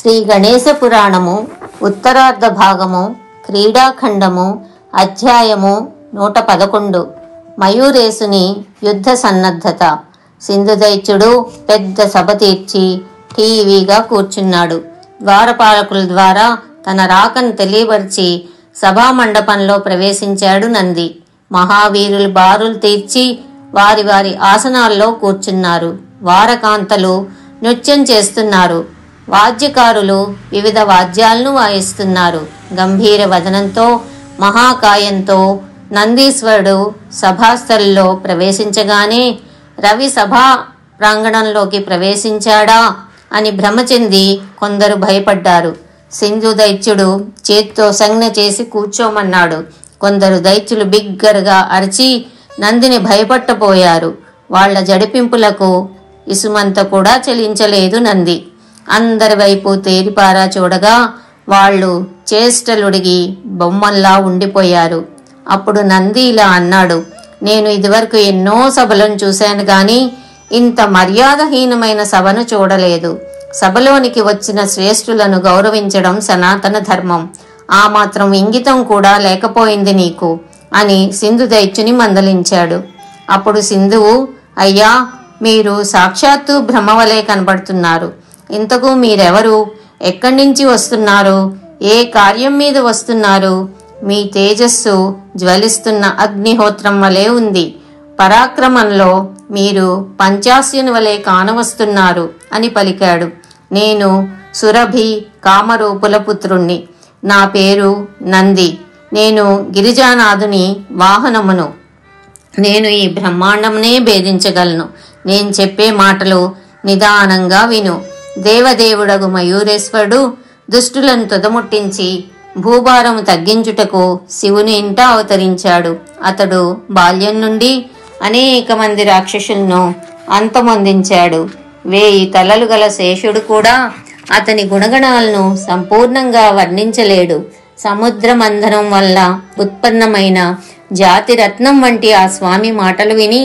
శ్రీ గణేశ పురాణము ఉత్తరార్ధ భాగము క్రీడాఖండము అధ్యాయము 111 మయూరేశుని యుద్ధ సన్నద్ధత. సింధుదైత్యుడు పెద్ద సభ తీర్చి టీవీగా కూర్చున్నాడు. ద్వారపాలకుల ద్వారా తన రాకను తెలియపరిచి సభామండపంలో ప్రవేశించాడు నంది. మహావీరులు బారులు తీర్చి వారి వారి ఆసనాల్లో కూర్చున్నారు. వారకాంతలు నృత్యం చేస్తున్నారు. వాద్యకారులు వివిధ వాద్యాలను వాయిస్తున్నారు. గంభీర వదనంతో మహాకాయంతో నందీశ్వరుడు సభాస్థలిలో ప్రవేశించగానే రవి సభా ప్రాంగణంలోకి ప్రవేశించాడా అని భ్రమ చెంది కొందరు భయపడ్డారు. సింధు దైత్యుడు చేత్తో సంజ్ఞ చేసి కూర్చోమన్నాడు. కొందరు దైత్యులు బిగ్గరగా అరిచి నందిని భయపట్టపోయారు. వాళ్ల జడిపింపులకు ఇసుమంత కూడా చెలించలేదు నంది. అందరి వైపు తేరిపారా చూడగా వాళ్ళు చేష్టలుడిగి బొమ్మల్లా ఉండిపోయారు. అప్పుడు నంది ఇలా అన్నాడు, నేను ఇదివరకు ఎన్నో సభలను చూశాను గాని ఇంత మర్యాదహీనమైన సభను చూడలేదు. సభలోనికి వచ్చిన శ్రేష్ఠులను గౌరవించడం సనాతన ధర్మం. ఆ మాత్రం ఇంగితం కూడా లేకపోయింది నీకు అని సింధు దైత్యుని మందలించాడు. అప్పుడు సింధువు, అయ్యా, మీరు సాక్షాత్తు బ్రహ్మవలే కనబడుతున్నారు. ఇంతకు మీరెవరు? ఎక్కడి నుంచి వస్తున్నారు? ఏ కార్యం మీద వస్తున్నారు? మీ తేజస్సు జ్వలిస్తున్న అగ్నిహోత్రం వలె ఉంది. పరాక్రమంలో మీరు పంచాస్యుని వలె కానవస్తున్నారు అని పలికాడు. నేను సురభి కామరూపుల పుత్రుణ్ణి. నా పేరు నంది. నేను గిరిజానాథుని వాహనమును. నేను ఈ బ్రహ్మాండంనే భేదించగలను. నేను చెప్పే మాటలు నిదానంగా విను. దేవదేవుడగు మయూరేశ్వరుడు దుష్టులను తుదముట్టించి భూభారము తగ్గించుటకు శివుని ఇంట అవతరించాడు. అతడు బాల్యం నుండి అనేక మంది రాక్షసులను అంతమొందించాడు. 1000 తలలు గల శేషుడు కూడా అతని గుణగణాలను సంపూర్ణంగా వర్ణించలేడు. సముద్ర మంథనం వల్ల ఉత్పన్నమైన జాతి రత్నం వంటి ఆ స్వామి మాటలు విని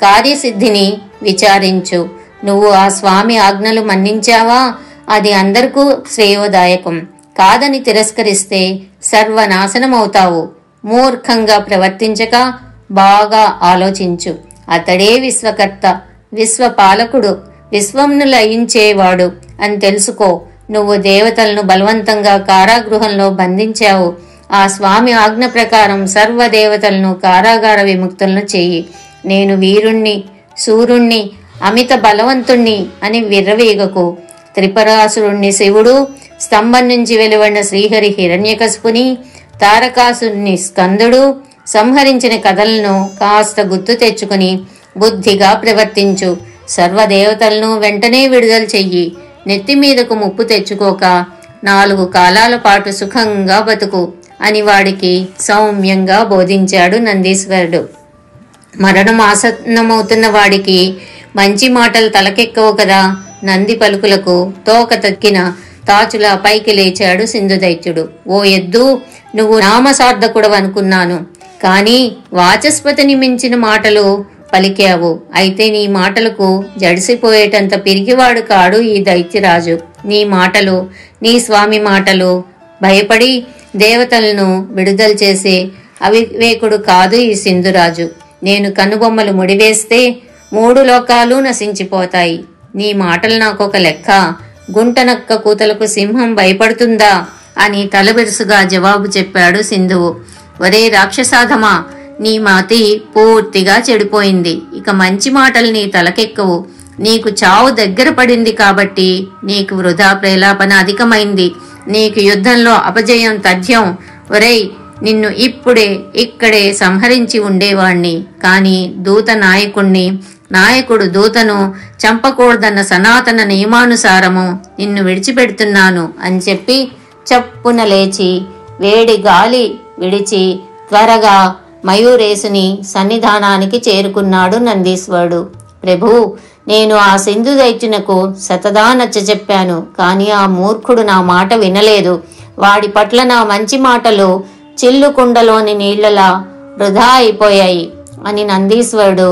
కార్యసిద్ధిని విచారించు. నువ్వు ఆ స్వామి ఆజ్ఞలు మన్నించావా? అది అందరికీ శ్రేయోదాయకం. కాదని తిరస్కరిస్తే సర్వనాశనమవుతావు. మూర్ఖంగా ప్రవర్తించక బాగా ఆలోచించు. అతడే విశ్వకర్త, విశ్వపాలకుడు, విశ్వంను లయించేవాడు అని తెలుసుకో. నువ్వు దేవతలను బలవంతంగా కారాగృహంలో బంధించావు. ఆ స్వామి ఆజ్ఞ ప్రకారం సర్వదేవతలను కారాగార విముక్తులను చెయ్యి. నేను వీరుణ్ణి, సూర్యుణ్ణి, అమిత బలవంతుణ్ణి అని విర్రవీగకు. త్రిపురాసురుణ్ణి శివుడు, స్తంభం నుంచి వెలువడిన శ్రీహరి హిరణ్యకశిపుని, తారకాసురుణ్ణి స్కందుడు సంహరించిన కథలను కాస్త గుర్తు తెచ్చుకుని బుద్ధిగా ప్రవర్తించు. సర్వదేవతలను వెంటనే విడుదల చెయ్యి. నెత్తిమీదకు ముప్పు తెచ్చుకోక 4 కాలాల పాటు సుఖంగా బతుకు అని వాడికి సౌమ్యంగా బోధించాడు నందీశ్వరుడు. మరణం ఆసన్నమవుతున్న వాడికి మంచి మాటలు తలకెక్కవు కదా. నంది పలుకులకు తోక తక్కిన తాచులా పైకి లేచాడు సింధుదైత్యుడు. ఓ ఎద్దు, నువ్వు నామసార్థకుడవనుకున్నాను, కానీ వాచస్పతిని మించిన మాటలు పలికావు. అయితే నీ మాటలకు జడిసిపోయేటంత పిరిగివాడు కాడు ఈ దైత్యరాజు. నీ మాటలు, నీ స్వామి మాటలు భయపడి దేవతలను విడుదల చేసే అవివేకుడు కాదు ఈ సింధురాజు. నేను కనుబొమ్మలు ముడివేస్తే 3 లోకాలు నశించిపోతాయి. నీ మాటలు నాకొక లెక్క. గుంటనక్క కూతలకు సింహం భయపడుతుందా అని తలబెరుసుగా జవాబు చెప్పాడు సింధువు. ఒరే రాక్షసాధమా, నీ మతి పూర్తిగా చెడిపోయింది. ఇక మంచి మాటలు నీ తలకెక్కవు. నీకు చావు దగ్గర పడింది కాబట్టి నీకు వృధా ప్రేలాపన అధికమైంది. నీకు యుద్ధంలో అపజయం తథ్యం. ఒరేయ్, నిన్ను ఇప్పుడే ఇక్కడే సంహరించి ఉండేవాణ్ణి, కాని దూత నాయకుణ్ణి, నాయకుడు దూతను చంపకూడదన్న సనాతన నియమానుసారము నిన్ను విడిచిపెడుతున్నాను అని చెప్పి చప్పున లేచి వేడి గాలి విడిచి త్వరగా మయూరేశుని సన్నిధానానికి చేరుకున్నాడు నందీశ్వరుడు. ప్రభు, నేను ఆ సింధు దైత్యునకు శతదా నచ్చజెప్పాను, కానీ ఆ మూర్ఖుడు నా మాట వినలేదు. వాడి పట్ల నా మంచి మాటలు చిల్లుకుండలోని నీళ్లలా వృధా అయిపోయాయి అని నందీశ్వరుడు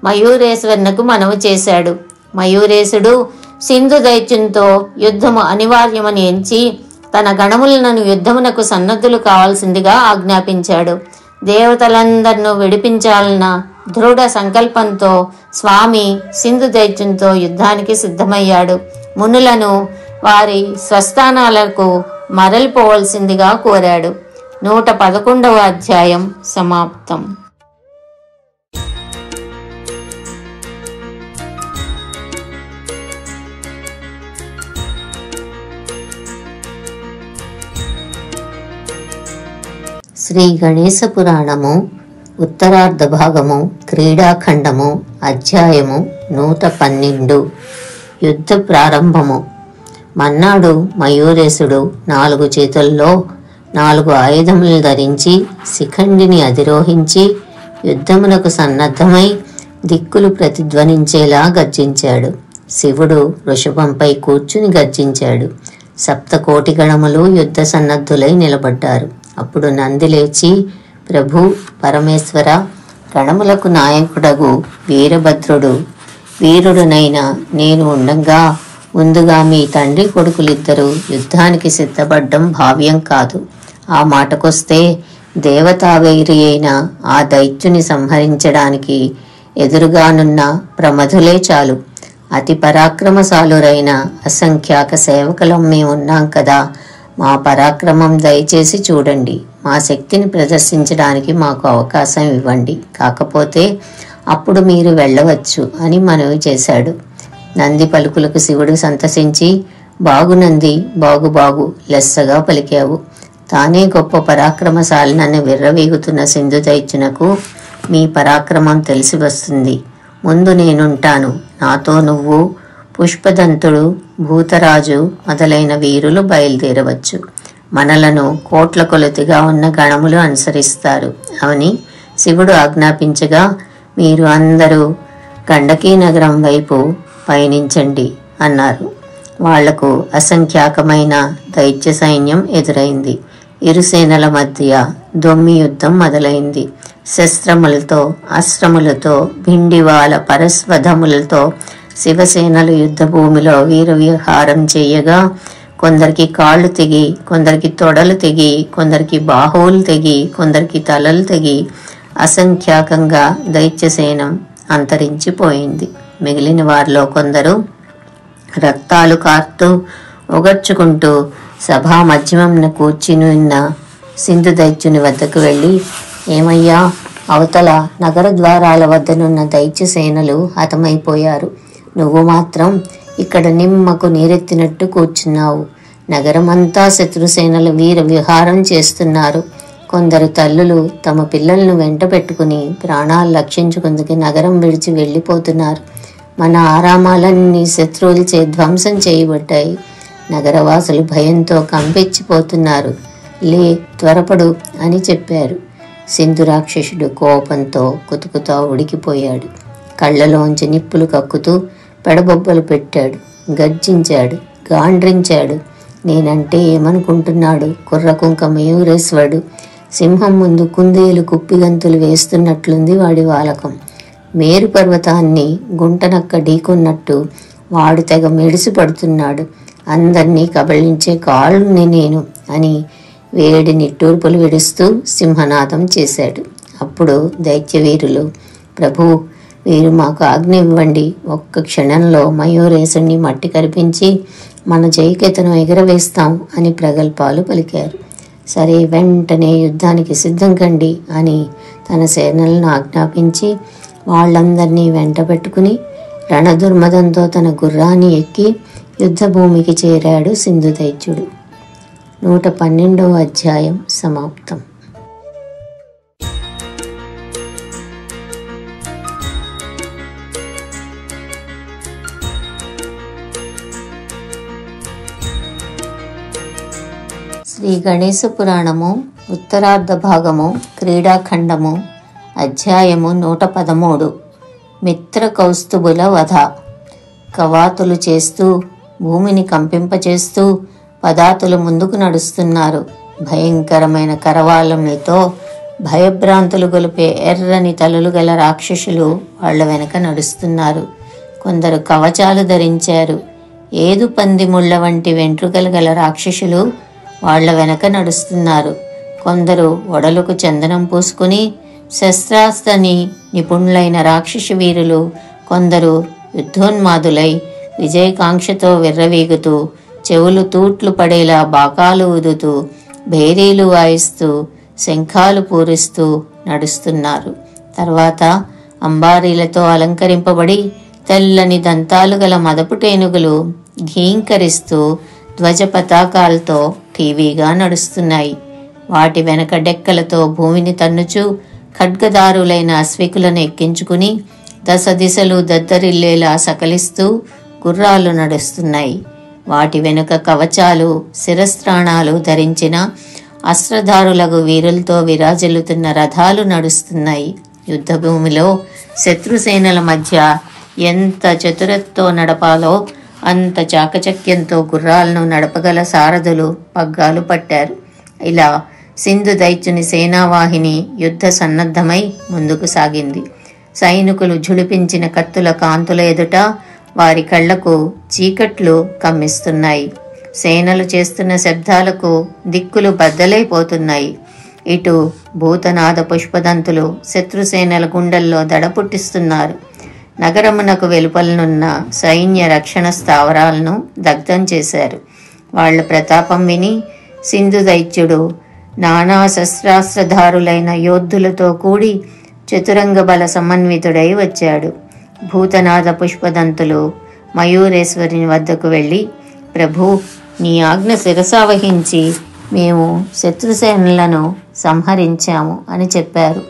మయూరేశ్వరునకు మనవి చేశాడు. మయూరేశుడు సింధు దైత్యంతో యుద్ధము అనివార్యమని ఎంచి తన గణములను యుద్ధమునకు సన్నద్ధులు కావాల్సిందిగా ఆజ్ఞాపించాడు. దేవతలందరినూ విడిపించాలన్న దృఢ సంకల్పంతో స్వామి సింధు దైత్యంతో యుద్ధానికి సిద్ధమయ్యాడు. మునులను వారి స్వస్థానాలకు మరలిపోవలసిందిగా కోరాడు. 111వ అధ్యాయం సమాప్తం. శ్రీ గణేశ పురాణము ఉత్తరార్ధ భాగము క్రీడాఖండము అధ్యాయము 112. యుద్ధ ప్రారంభము. మన్నాడు మయూరేశుడు 4 చేతుల్లో 4 ఆయుధములు ధరించి శిఖండిని అధిరోహించి యుద్ధమునకు సన్నద్ధమై దిక్కులు ప్రతిధ్వనించేలా గర్జించాడు. శివుడు వృషభంపై కూర్చుని గర్జించాడు. 7 కోటి గణములు యుద్ధ సన్నద్ధులై నిలబడ్డారు. అప్పుడు నంది లేచి, ప్రభు పరమేశ్వర, గణములకు నాయకుడగు వీరభద్రుడు వీరుడునైన నేను ఉండంగా ముందుగా మీ తండ్రి కొడుకులిద్దరూ యుద్ధానికి సిద్ధపడ్డం భావ్యం కాదు. ఆ మాటకొస్తే దేవతావైరి అయిన ఆ దైత్యుని సంహరించడానికి ఎదురుగానున్న ప్రమధులే చాలు. అతి పరాక్రమశాలురైన అసంఖ్యాక సేవకులం మేమున్నాం కదా, మా పరాక్రమం దయచేసి చూడండి. మా శక్తిని ప్రదర్శించడానికి మాకు అవకాశం ఇవ్వండి. కాకపోతే అప్పుడు మీరు వెళ్ళవచ్చు అని మనవి చేశాడు. నంది పలుకులకు శివుడు సంతసించి, బాగు నంది, బాగు బాగు, లెస్సగా పలికావు. తానే గొప్ప పరాక్రమశాలినని విర్రవీగుతున్న సింధు దైత్యునకు మీ పరాక్రమం తెలిసి వస్తుంది. ముందు నేనుంటాను. నాతో నువ్వు, పుష్పదంతుడు, భూతరాజు మొదలైన వీరులు బయలుదేరవచ్చు. మనలను కోట్ల కొలతిగా ఉన్న గణములు అనుసరిస్తారు అని శివుడు ఆజ్ఞాపించగా, మీరు అందరూ గండకీ నగరం వైపు పయనించండి అన్నారు. వాళ్లకు అసంఖ్యాకమైన దైత్య సైన్యం ఎదురైంది. ఇరుసేనల మధ్య దొమ్మి యుద్ధం మొదలైంది. శస్త్రములతో, అస్త్రములతో, భిండివాల పరస్వధములతో శివసేనలు యుద్ధ భూమిలో వీర విహారం చేయగా, కొందరికి కాళ్ళు తెగి, కొందరికి తొడలు తెగి, కొందరికి బాహువులు తెగి, కొందరికి తలలు తెగి అసంఖ్యాకంగా దైత్యసేనం అంతరించిపోయింది. మిగిలిన వారిలో కొందరు రక్తాలు కార్తూ ఒగర్చుకుంటూ సభా మధ్యమంన కూర్చుని ఉన్న సింధు దైత్యుని వద్దకు వెళ్ళి, ఏమయ్యా, అవతల నగర ద్వారాల వద్దనున్న దైత్య సేనలు హతమైపోయారు. నువ్వు మాత్రం ఇక్కడ నిమ్మకు నీరెత్తినట్టు కూర్చున్నావు. నగరమంతా శత్రుసేనలు వీర విహారం చేస్తున్నారు. కొందరు తల్లులు తమ పిల్లలను వెంట పెట్టుకుని ప్రాణాలు రక్షించుకుందుకు నగరం విడిచి వెళ్ళిపోతున్నారు. మన ఆరామాలన్నీ శత్రువులచే ధ్వంసం చేయబడ్డాయి. నగరవాసులు భయంతో కంపెచ్చిపోతున్నారు. లే, త్వరపడు అని చెప్పారు. సింధు రాక్షసుడు కోపంతో కుతుకుతా ఉడికిపోయాడు. కళ్ళలోంచి నిప్పులు కక్కుతూ పెడబొబ్బలు పెట్టాడు. గర్జించాడు, గాండ్రించాడు. నేనంటే ఏమనుకుంటున్నాడు? కుర్రకుంక మయూరేశ్వరుడు. సింహం ముందు కుందేలు కుప్పిగంతులు వేస్తున్నట్లుంది వాడి వాలకం. మేరు పర్వతాన్ని గుంటనక్క ఢీకొన్నట్టు వాడు తెగ మెడిసి పడుతున్నాడు. అందర్నీ కబళించే కాళ్ళని నేను అని వేడి నిట్టూర్పులు విడుస్తూ సింహనాదం చేశాడు. అప్పుడు దైత్యవీరులు, ప్రభు, వీరు మాకు ఆజ్ఞ ఇవ్వండి. ఒక్క క్షణంలో మయూరేశుణ్ణి మట్టి కరిపించి మన జైకేతను ఎగరవేస్తాం అని ప్రగల్భాలు పలికారు. సరే, వెంటనే యుద్ధానికి సిద్ధం కండి అని తన సేనలను ఆజ్ఞాపించి వాళ్ళందరినీ వెంట పెట్టుకుని రణదుర్మదంతో తన గుర్రాన్ని ఎక్కి యుద్ధభూమికి చేరాడు సింధు దైత్యుడు. 112వ అధ్యాయం సమాప్తం. శ్రీ గణేశ పురాణము ఉత్తరార్ధ భాగము క్రీడాఖండము అధ్యాయము 113. మిత్ర కౌస్తుభుల వధ. కవాతులు చేస్తూ భూమిని కంపింపచేస్తూ పదాతులు ముందుకు నడుస్తున్నారు. భయంకరమైన కరవాలములతో భయభ్రాంతులు గొలిపే ఎర్రని తలలు గల రాక్షసులు వాళ్ల వెనక నడుస్తున్నారు. కొందరు కవచాలు ధరించారు. ఏదు పంది ముళ్ళ వంటి వెంట్రుకలు గల రాక్షసులు వాళ్ల వెనక నడుస్తున్నారు. కొందరు ఒడలకు చందనం పూసుకుని శస్త్రాస్త్రని నిపుణులైన రాక్షస వీరులు, కొందరు యుద్ధోన్మాదులై విజయకాంక్షతో విర్రవీగుతూ చెవులు తూట్లు పడేలా బాకాలు ఊదుతూ భేరీలు వాయిస్తూ శంఖాలు పూరిస్తూ నడుస్తున్నారు. తర్వాత అంబారీలతో అలంకరింపబడి తెల్లని దంతాలు గల మదపుటేనుగులు ఘీంకరిస్తూ ధ్వజ పతాకాలతో టీవీగా నడుస్తున్నాయి. వాటి వెనక డెక్కలతో భూమిని తన్నుచూ ఖడ్గదారులైన అశ్వికులను ఎక్కించుకుని దశ దిశలు దద్దరిల్లేలా సకలిస్తూ గుర్రాలు నడుస్తున్నాయి. వాటి వెనుక కవచాలు శిరస్త్రాణాలు ధరించిన అస్త్రధారులకు వీరులతో విరాజిల్లుతున్న రథాలు నడుస్తున్నాయి. యుద్ధభూమిలో శత్రుసేనల మధ్య ఎంత చతురతతో నడపాలో అంత చాకచక్యంతో గుర్రాలను నడపగల సారథులు పగ్గాలు పట్టారు. ఇలా సింధు దైత్యుని సేనావాహిని యుద్ధ సన్నద్ధమై ముందుకు సాగింది. సైనికులు ఝుళిపించిన కత్తుల కాంతుల ఎదుట వారి కళ్లకు చీకట్లు కమ్మిస్తున్నాయి. సేనలు చేస్తున్న శబ్దాలకు దిక్కులు బద్దలైపోతున్నాయి. ఇటు భూతనాద పుష్పదంతులు శత్రుసేనల గుండెల్లో దడ పుట్టిస్తున్నారు. నగరమునకు వెలుపలనున్న సైన్య రక్షణ స్థావరాలను దగ్ధం చేశారు. వాళ్ల ప్రతాపం విని సింధు దైత్యుడు నానా శస్త్రాస్త్రధారులైన యోధులతో కూడి చతురంగ బల సమన్వితుడై వచ్చాడు. భూతనాద పుష్పదంతులు మయూరేశ్వరుని వద్దకు వెళ్ళి, ప్రభు, నీ ఆజ్ఞ శిరసావహించి మేము శత్రుసేనలను సంహరించాము అని చెప్పారు.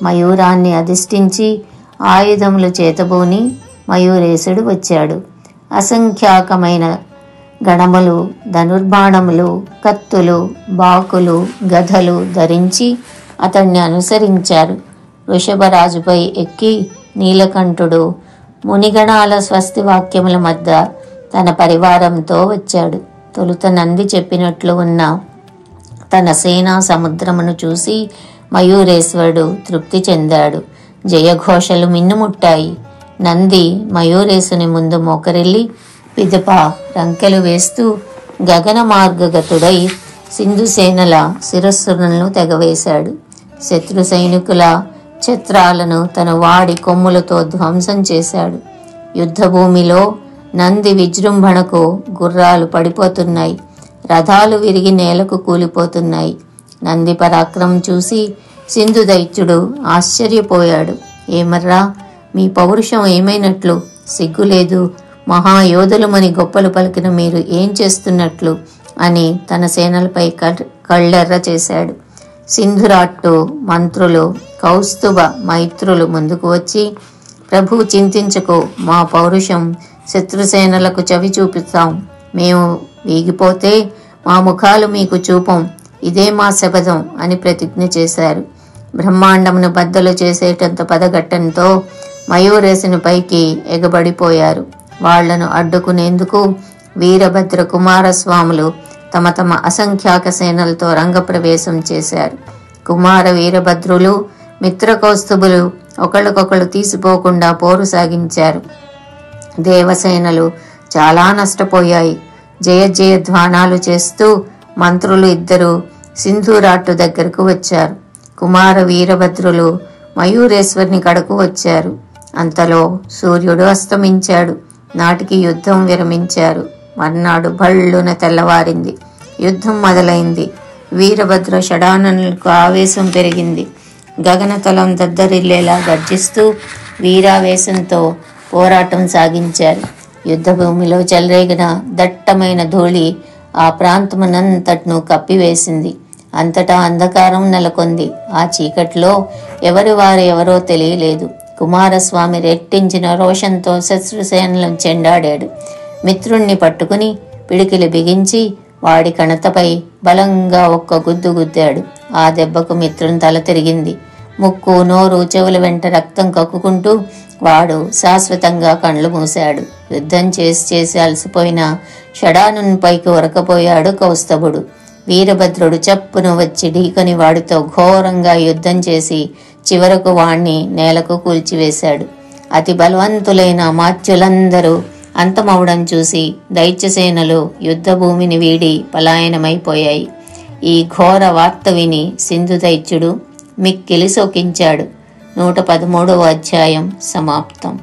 మయూరాన్ని అధిష్ఠించి ఆయుధములు చేతబూని మయూరేశుడు వచ్చాడు. అసంఖ్యాకమైన గణములు, ధనుర్బాణములు, కత్తులు, బాకులు, గదలు ధరించి అతన్ని అనుసరించారు. వృషభరాజుపై ఎక్కి నీలకంఠుడు మునిగణాల స్వస్తి వాక్యముల మధ్య తన పరివారంతో వచ్చాడు. తొలుత నంది చెప్పినట్లు ఉన్న తన సేనా సముద్రమును చూసి మయూరేశ్వరుడు తృప్తి చెందాడు. జయఘోషలు మిన్నుముట్టాయి. నంది మయూరేశుని ముందు మోకరిల్లి పిదప రంకెలు వేస్తూ గగన మార్గగతుడై సింధు సేనల శిరస్సులను తెగవేశాడు. శత్రు సైనికుల ఛత్రాలను తన వాడి కొమ్ములతో ధ్వంసం చేశాడు. యుద్ధభూమిలో నంది విజృంభణకు గుర్రాలు పడిపోతున్నాయి. రథాలు విరిగి నేలకు కూలిపోతున్నాయి. నంది పరాక్రమం చూసి సింధు దైత్యుడు ఆశ్చర్యపోయాడు. ఏమర్రా, మీ పౌరుషం ఏమైనట్లు? సిగ్గులేదు, మహాయోధులమని గొప్పలు పలికిన మీరు ఏం చేస్తున్నట్లు అని తన సేనలపై కళ్ళెర్ర చేశాడు. సింధురాట్టు మంత్రులు కౌస్తుభ మైత్రులు ముందుకు వచ్చి, ప్రభు చింతించకు, మా పౌరుషం శత్రుసేనలకు చవి చూపిస్తాం. మేము వీగిపోతే మా ముఖాలు మీకు చూపం, ఇదే మా శపథం అని ప్రతిజ్ఞ చేశారు. బ్రహ్మాండమును బద్దలు చేసేటంత పదగట్టంతో మయూరేశుని పైకి ఎగబడిపోయారు. వాళ్లను అడ్డుకునేందుకు వీరభద్ర కుమారస్వాములు తమ తమ అసంఖ్యాక సేనలతో రంగప్రవేశం చేశారు. కుమార వీరభద్రులు మిత్రకౌస్తుభులు ఒకళ్ళకొకళ్ళు తీసిపోకుండా పోరు సాగించారు. దేవసేనలు చాలా నష్టపోయాయి. జయ జయ ధ్వానాలు చేస్తూ మంత్రులు ఇద్దరు సింధూరాట్టు దగ్గరకు వచ్చారు. కుమార వీరభద్రులు మయూరేశ్వరుని కడకు వచ్చారు. అంతలో సూర్యుడు అస్తమించాడు. నాటికి యుద్ధం విరమించారు. మర్నాడు భళ్ళున తెల్లవారింది. యుద్ధం మొదలైంది. వీరభద్ర షడాననులకు ఆవేశం పెరిగింది. గగనతలం దద్దరిల్లేలా గర్జిస్తూ వీరావేశంతో పోరాటం సాగించారు. యుద్ధభూమిలో చెలరేగిన దట్టమైన ధూళి ఆ ప్రాంతమునంతట్ను కప్పివేసింది. అంతటా అంధకారం నెలకొంది. ఆ చీకట్లో ఎవరి వారు ఎవరో తెలియలేదు. కుమారస్వామి రెట్టించిన రోషంతో శత్రుసేనలను చెండాడాడు. మిత్రుణ్ణి పట్టుకుని పిడికిలి బిగించి వాడి కణతపై బలంగా ఒక్క గుద్దు గుద్దాడు. ఆ దెబ్బకు మిత్రుని తల తిరిగింది. ముక్కు, నోరు, చెవుల వెంట రక్తం కక్కుకుంటూ వాడు శాశ్వతంగా కళ్ళు మూశాడు. యుద్ధం చేసి అలసిపోయిన షడానుని పైకి ఉరకపోయాడు కౌస్తభుడు. వీరభద్రుడు చప్పును వచ్చి ఢీకొని వాడితో ఘోరంగా యుద్ధం చేసి చివరకు వాణ్ణి నేలకు కూల్చివేశాడు. అతి బలవంతులైన అమాత్యులందరూ అంతమవడం చూసి దైత్యసేనలు యుద్ధభూమిని వీడి పలాయనమైపోయాయి. ఈ ఘోర వార్త విని సింధు దైత్యుడు మిక్కిలి శోకించాడు. 113వ అధ్యాయం సమాప్తం.